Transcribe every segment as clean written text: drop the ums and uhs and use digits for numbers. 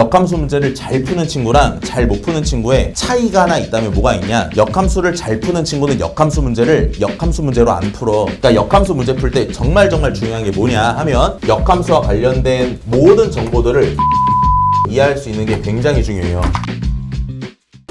역함수 문제를 잘 푸는 친구랑 잘 못 푸는 친구의 차이가 하나 있다면 뭐가 있냐? 역함수를 잘 푸는 친구는 역함수 문제를 역함수 문제로 안 풀어. 그러니까 역함수 문제 풀 때 정말 중요한 게 뭐냐 하면 역함수와 관련된 모든 정보들을 이해할 수 있는 게 굉장히 중요해요.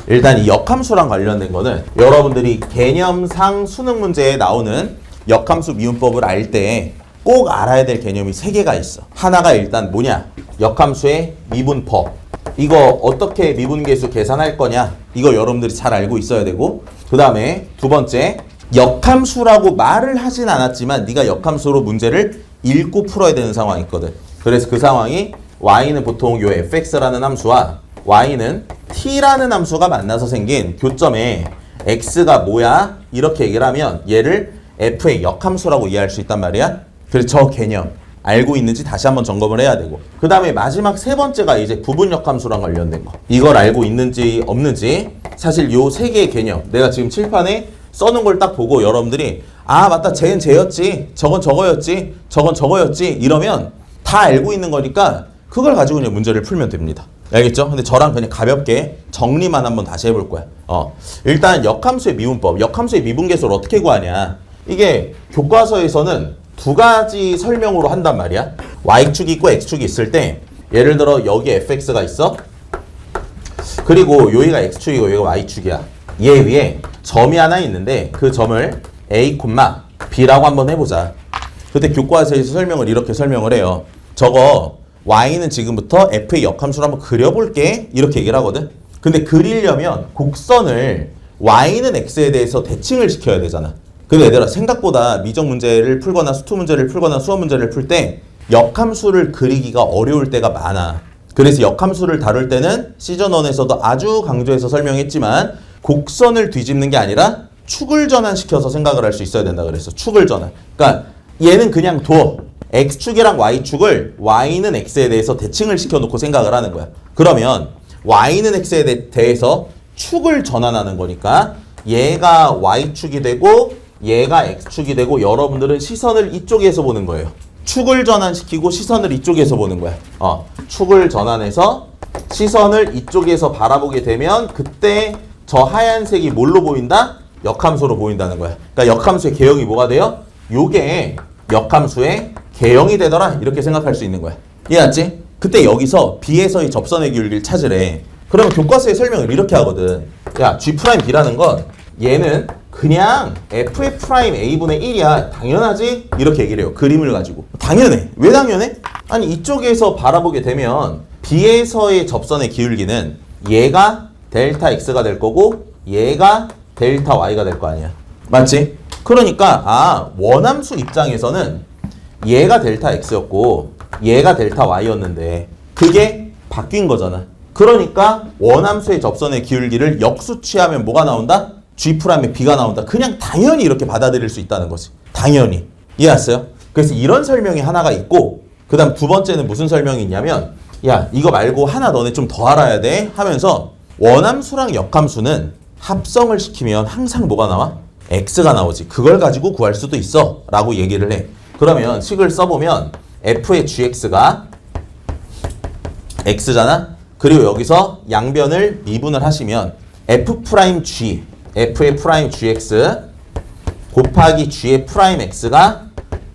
일단 이 역함수랑 관련된 거는 여러분들이 개념상 수능 문제에 나오는 역함수 미분법을 알 때 꼭 알아야 될 개념이 3개가 있어. 하나가 일단 뭐냐? 역함수의 미분법. 이거 어떻게 미분계수 계산할 거냐? 이거 여러분들이 잘 알고 있어야 되고, 그 다음에 두 번째, 역함수라고 말을 하진 않았지만 네가 역함수로 문제를 읽고 풀어야 되는 상황이 있거든. 그래서 그 상황이 y는 보통 요 fx라는 함수와 y는 t라는 함수가 만나서 생긴 교점에 x가 뭐야? 이렇게 얘기를 하면 얘를 f의 역함수라고 이해할 수 있단 말이야. 그래서 저 개념 알고 있는지 다시 한번 점검을 해야 되고, 그 다음에 마지막 세 번째가 이제 부분역함수랑 관련된 거. 이걸 알고 있는지 없는지, 사실 요 3개의 개념 내가 지금 칠판에 써놓은 걸 딱 보고 여러분들이 아 맞다 쟤는 쟤였지, 저건 저거였지, 저건 저거였지 이러면 다 알고 있는 거니까 그걸 가지고 그냥 문제를 풀면 됩니다. 알겠죠? 근데 저랑 그냥 가볍게 정리만 한번 다시 해볼 거야. 일단 역함수의 미분법, 역함수의 미분계수를 어떻게 구하냐. 이게 교과서에서는 2가지 설명으로 한단 말이야. y축이 있고 x축이 있을 때 예를 들어 여기 fx가 있어. 그리고 여기가 x축이고 여기가 y축이야. 얘 위에 점이 하나 있는데 그 점을 a, b라고 한번 해보자. 그때 교과서에서 설명을 이렇게 설명을 해요. 저거 y는 지금부터 f의 역함수로 한번 그려볼게 이렇게 얘기를 하거든. 근데 그리려면 곡선을 y는 x에 대해서 대칭을 시켜야 되잖아. 근데 얘들아 생각보다 미적 문제를 풀거나 수투 문제를 풀거나 수업 문제를 풀 때 역함수를 그리기가 어려울 때가 많아. 그래서 역함수를 다룰 때는 시즌1에서도 아주 강조해서 설명했지만 곡선을 뒤집는 게 아니라 축을 전환시켜서 생각을 할 수 있어야 된다 그랬어. 축을 전환. 그러니까 얘는 그냥 둬. x축이랑 y축을 y는 x에 대해서 대칭을 시켜놓고 생각을 하는 거야. 그러면 y는 x에 대해서 축을 전환하는 거니까 얘가 y축이 되고 얘가 x축이 되고 여러분들은 시선을 이쪽에서 보는 거예요. 축을 전환시키고 시선을 이쪽에서 보는 거야. 축을 전환해서 시선을 이쪽에서 바라보게 되면 그때 저 하얀색이 뭘로 보인다? 역함수로 보인다는 거야. 그러니까 역함수의 개형이 뭐가 돼요? 요게 역함수의 개형이 되더라 이렇게 생각할 수 있는 거야. 이해했지? 그때 여기서 B에서의 접선의 기울기를 찾으래. 그러면 교과서의 설명을 이렇게 하거든. 야 G'B라는 건 얘는 그냥 f'A분의 1이야. 당연하지? 이렇게 얘기를 해요. 그림을 가지고. 당연해. 왜 당연해? 아니 이쪽에서 바라보게 되면 B에서의 접선의 기울기는 얘가 델타 X가 될 거고 얘가 델타 Y가 될 거 아니야. 맞지? 그러니까 원함수 입장에서는 얘가 델타 X였고 얘가 델타 Y였는데 그게 바뀐 거잖아. 그러니까 원함수의 접선의 기울기를 역수치하면 뭐가 나온다? G'의 B가 나온다. 그냥 당연히 이렇게 받아들일 수 있다는 거지. 당연히. 이해했어요? 그래서 이런 설명이 하나가 있고 그 다음 두 번째는 무슨 설명이 있냐면 야 이거 말고 하나 너네 좀 더 알아야 돼 하면서 원함수랑 역함수는 합성을 시키면 항상 뭐가 나와? X가 나오지. 그걸 가지고 구할 수도 있어 라고 얘기를 해. 그러면 식을 써보면 f의 gx가 x잖아? 그리고 여기서 양변을 미분을 하시면 f'g f의 프라임 gx 곱하기 g의 프라임 x가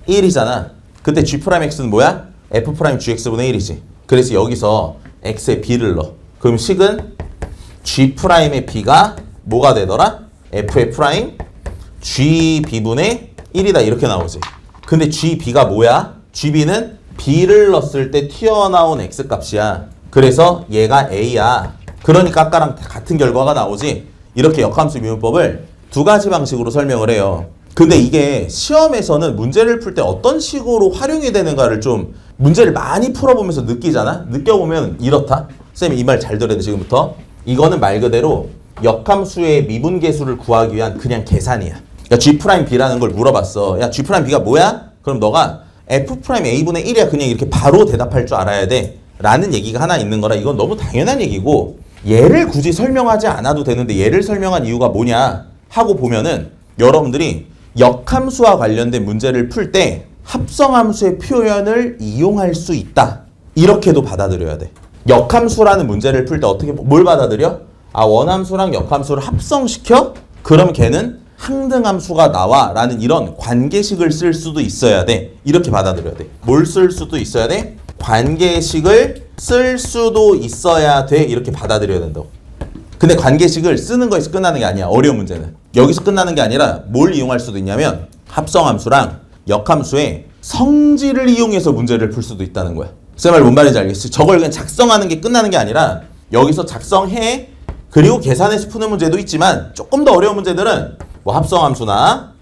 1이잖아. 그때 g'x는 뭐야? f'gx분의 1이지. 그래서 여기서 x에 b를 넣어. 그럼 식은 g'의 b가 뭐가 되더라? f의 프라임 gb분의 1이다 이렇게 나오지. 근데 gb가 뭐야? gb는 b를 넣었을 때 튀어나온 x값이야. 그래서 얘가 a야. 그러니까 아까랑 같은 결과가 나오지. 이렇게 역함수 미분법을 2가지 방식으로 설명을 해요. 근데 이게 시험에서는 문제를 풀 때 어떤 식으로 활용이 되는가를 좀 문제를 많이 풀어보면서 느끼잖아? 느껴보면 이렇다. 쌤이 이 말 잘 들어야 돼 지금부터. 이거는 말 그대로 역함수의 미분계수를 구하기 위한 그냥 계산이야. 야 G'B라는 걸 물어봤어. 야 G'B가 뭐야? 그럼 너가 f'A분의 1이야. 그냥 이렇게 바로 대답할 줄 알아야 돼. 라는 얘기가 하나 있는 거라 이건 너무 당연한 얘기고 얘를 굳이 설명하지 않아도 되는데 얘를 설명한 이유가 뭐냐 하고 보면은 여러분들이 역함수와 관련된 문제를 풀 때 합성함수의 표현을 이용할 수 있다. 이렇게도 받아들여야 돼. 역함수라는 문제를 풀 때 어떻게 뭘 받아들여? 아, 원함수랑 역함수를 합성시켜? 그럼 걔는 항등함수가 나와 라는 이런 관계식을 쓸 수도 있어야 돼. 이렇게 받아들여야 돼. 뭘 쓸 수도 있어야 돼? 관계식을 쓸 수도 있어야 돼. 이렇게 받아들여야 된다고. 근데 관계식을 쓰는 거에서 끝나는 게 아니야. 어려운 문제는. 여기서 끝나는 게 아니라 뭘 이용할 수도 있냐면 합성함수랑 역함수의 성질을 이용해서 문제를 풀 수도 있다는 거야. 쌤 말 뭔 말인지 알겠지? 저걸 그냥 작성하는 게 끝나는 게 아니라 여기서 작성해 그리고 계산해서 푸는 문제도 있지만 조금 더 어려운 문제들은 뭐 합성함수나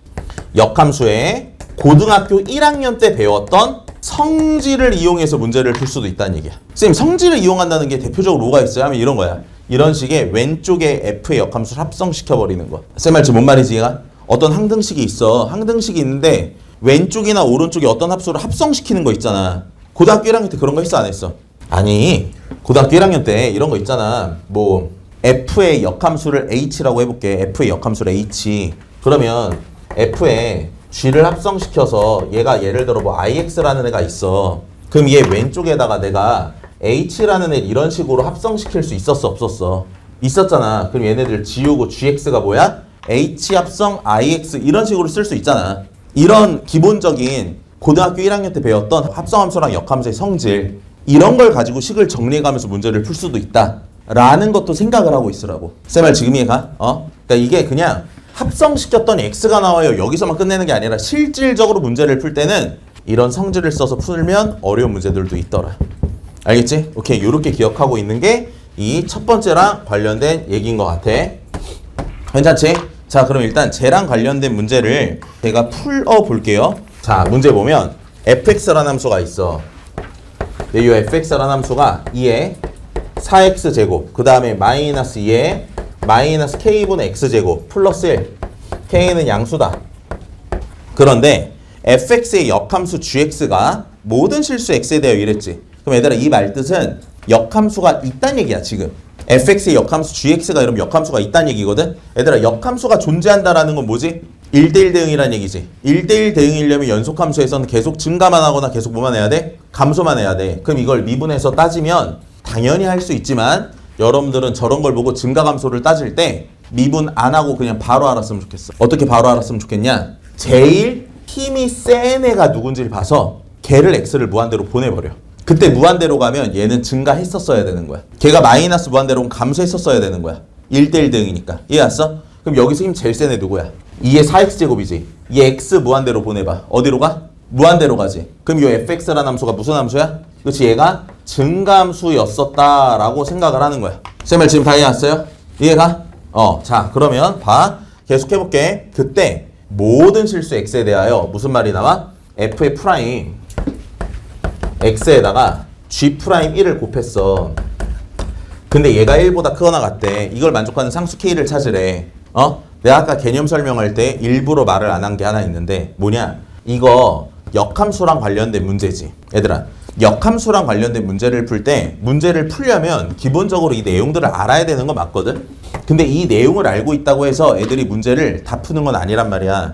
역함수의 고등학교 1학년 때 배웠던 성질을 이용해서 문제를 풀 수도 있다는 얘기야. 쌤 성질을 이용한다는 게 대표적으로 뭐가 있어요? 하면 이런 거야. 이런 식의 왼쪽에 F의 역함수를 합성시켜버리는 거. 쌤 말 지금 뭔 말이지 얘가? 어떤 항등식이 있어. 항등식이 있는데 왼쪽이나 오른쪽에 어떤 합수를 합성시키는 거 있잖아. 고등학교 1학년 때 그런 거 했어 안 했어? 아니 고등학교 1학년 때 이런 거 있잖아. 뭐 F의 역함수를 H라고 해볼게. F의 역함수를 H. 그러면 F에 G를 합성시켜서 얘가 예를 들어 뭐 IX라는 애가 있어. 그럼 얘 왼쪽에다가 내가 H라는 애 이런 식으로 합성시킬 수 있었어 없었어? 있었잖아. 그럼 얘네들 지우고 GX가 뭐야? H 합성 IX 이런 식으로 쓸 수 있잖아. 이런 기본적인 고등학교 1학년 때 배웠던 합성함수랑 역함수의 성질 이런 걸 가지고 식을 정리해가면서 문제를 풀 수도 있다 라는 것도 생각을 하고 있으라고. 쌤 말 지금 이해가? 그러니까 이게 그냥 합성시켰던 X가 나와요 여기서만 끝내는 게 아니라 실질적으로 문제를 풀 때는 이런 성질을 써서 풀면 어려운 문제들도 있더라. 알겠지? 오케이. 이렇게 기억하고 있는 게 이 첫 번째랑 관련된 얘기인 것 같아. 괜찮지? 자, 그럼 일단 쟤랑 관련된 문제를 제가 풀어볼게요. 자, 문제 보면 fx라는 함수가 있어. 이 fx라는 함수가 2에 4x제곱 그 다음에 마이너스 2에 마이너스 k분의 x제곱 플러스 1 k는 양수다. 그런데 fx의 역함수 gx가 모든 실수 x에 대하여 이랬지. 그럼 얘들아 이 말뜻은 역함수가 있다는 얘기야 지금. fx의 역함수 gx가 이러면 역함수가 있다는 얘기거든. 얘들아 역함수가 존재한다라는 건 뭐지? 1대1 대응이라는 얘기지. 1대1 대응이려면 연속함수에서는 계속 증가만 하거나 계속 뭐만 해야 돼? 감소만 해야 돼. 그럼 이걸 미분해서 따지면 당연히 할 수 있지만 여러분들은 저런 걸 보고 증가감소를 따질 때 미분 안 하고 그냥 바로 알았으면 좋겠어. 어떻게 바로 알았으면 좋겠냐? 제일 힘이 센 애가 누군지를 봐서 걔를 x를 무한대로 보내버려. 그때 무한대로 가면 얘는 증가했었어야 되는 거야. 걔가 마이너스 무한대로 감소했었어야 되는 거야. 1대1 대응이니까. 이해했어? 그럼 여기서 힘 제일 센 애 누구야? 2의 4x제곱이지. 이 x 무한대로 보내봐. 어디로 가? 무한대로 가지. 그럼 이 fx라는 함수가 무슨 함수야? 그렇지, 얘가 증가함수였었다라고 생각을 하는 거야. 쌤말 지금 다 이해했어요? 이해가? 자, 그러면 봐. 계속해볼게. 그때 모든 실수 x에 대하여 무슨 말이 나와? f의 프라임 x에다가 g 프라임 1을 곱했어. 근데 얘가 1보다 크거나 같대. 이걸 만족하는 상수 k를 찾으래. 내가 아까 개념 설명할 때 일부러 말을 안 한 게 하나 있는데 뭐냐? 이거 역함수랑 관련된 문제지. 얘들아, 역함수랑 관련된 문제를 풀 때 문제를 풀려면 기본적으로 이 내용들을 알아야 되는 거 맞거든? 근데 이 내용을 알고 있다고 해서 애들이 문제를 다 푸는 건 아니란 말이야.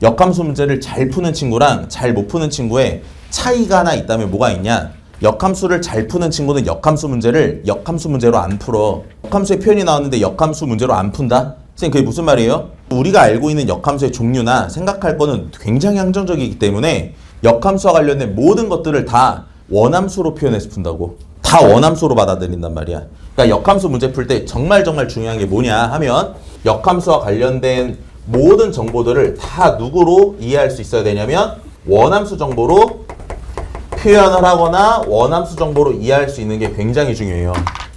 역함수 문제를 잘 푸는 친구랑 잘 못 푸는 친구의 차이가 하나 있다면 뭐가 있냐? 역함수를 잘 푸는 친구는 역함수 문제를 역함수 문제로 안 풀어. 역함수의 표현이 나왔는데 역함수 문제로 안 푼다? 선생님 그게 무슨 말이에요? 우리가 알고 있는 역함수의 종류나 생각할 거는 굉장히 한정적이기 때문에 역함수와 관련된 모든 것들을 다 원함수로 표현해서 푼다고. 다 원함수로 받아들인단 말이야. 그러니까 역함수 문제 풀 때 정말 중요한 게 뭐냐 하면 역함수와 관련된 모든 정보들을 다 누구로 이해할 수 있어야 되냐면 원함수 정보로 표현을 하거나 원함수 정보로 이해할 수 있는 게 굉장히 중요해요.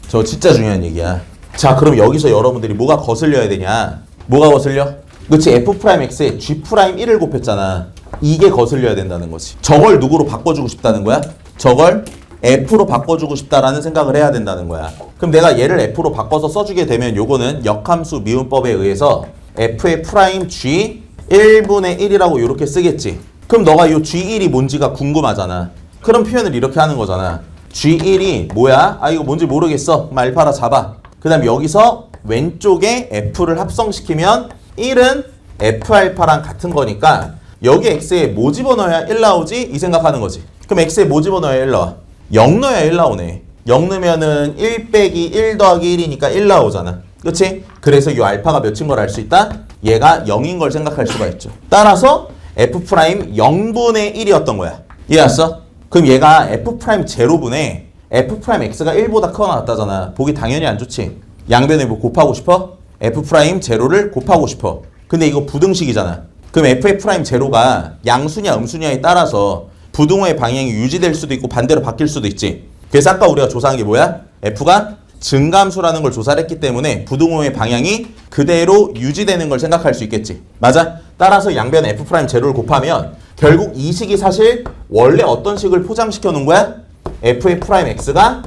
저 진짜 중요한 얘기야. 자, 그럼 여기서 여러분들이 뭐가 거슬려야 되냐? 뭐가 거슬려? 그치, f'x에 g'1을 곱했잖아. 이게 거슬려야 된다는 거지. 저걸 누구로 바꿔주고 싶다는 거야? 저걸 f로 바꿔주고 싶다라는 생각을 해야 된다는 거야. 그럼 내가 얘를 f로 바꿔서 써주게 되면 요거는 역함수 미분법에 의해서 f의 프라임 g 1분의 1이라고 이렇게 쓰겠지. 그럼 너가 요 g1이 뭔지가 궁금하잖아. 그럼 표현을 이렇게 하는 거잖아. g1이 뭐야? 아 이거 뭔지 모르겠어. 그럼 알파라 잡아. 그 다음 여기서 왼쪽에 f를 합성시키면 1은 f알파랑 같은 거니까 여기 x에 뭐 집어넣어야 1 나오지? 이 생각하는 거지. 그럼 x에 뭐 집어넣어야 1 나와? 0 넣어야 1 나오네. 0 넣으면은 1 빼기 1 더하기 1이니까 1 나오잖아. 그치? 그래서 이 알파가 몇인 걸 알 수 있다? 얘가 0인 걸 생각할 수가 있죠. 따라서 F' 0분의 1이었던 거야. 이해했어? 그럼 얘가 F' 제로분의 F'X가 1보다 크거나 같다잖아. 보기 당연히 안 좋지. 양변에 뭐 곱하고 싶어? F' 제로를 곱하고 싶어. 근데 이거 부등식이잖아. 그럼 F' 제로가 양수냐 음수냐에 따라서 부등호의 방향이 유지될 수도 있고 반대로 바뀔 수도 있지. 그래서 아까 우리가 조사한 게 뭐야? F가 증감수라는 걸 조사를 했기 때문에 부등호의 방향이 그대로 유지되는 걸 생각할 수 있겠지. 맞아? 따라서 양변 F' 제로를 곱하면 결국 이 식이 사실 원래 어떤 식을 포장시켜 놓은 거야? F'X가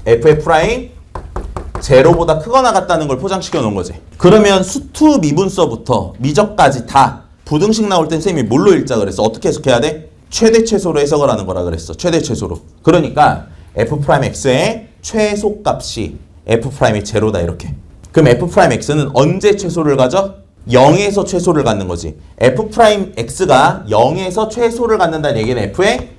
F' 제로보다 크거나 같다는 걸 포장시켜 놓은 거지. 그러면 수투 미분서부터 미적까지 다 부등식 나올 땐 쌤이 뭘로 읽자 그랬어? 어떻게 해석해야 돼? 최대 최소로 해석을 하는 거라 그랬어. 최대 최소로. 그러니까 F'X의 최소값이 F'이 제로다 이렇게. 그럼 F'X는 언제 최소를 가져? 0에서 최소를 갖는 거지. F'X가 0에서 최소를 갖는다는 얘기는 F의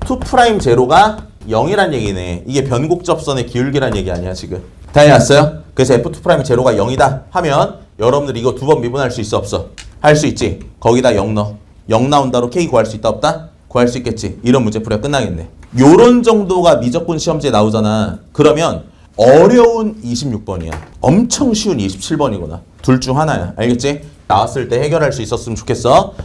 2' 제로가 0이란 얘기네. 이게 변곡접선의 기울기란 얘기 아니야 지금. 다 해놨어요? 그래서 F2' 제로가 0이다 하면 여러분들 이거 두 번 미분할 수 있어 없어? 할 수 있지. 거기다 0 넣어. 0 나온다로 K 구할 수 있다 없다? 구할 수 있겠지. 이런 문제 풀이가 끝나겠네. 요런 정도가 미적분 시험지에 나오잖아. 그러면 어려운 26번이야. 엄청 쉬운 27번이구나. 둘 중 하나야. 알겠지? 나왔을 때 해결할 수 있었으면 좋겠어.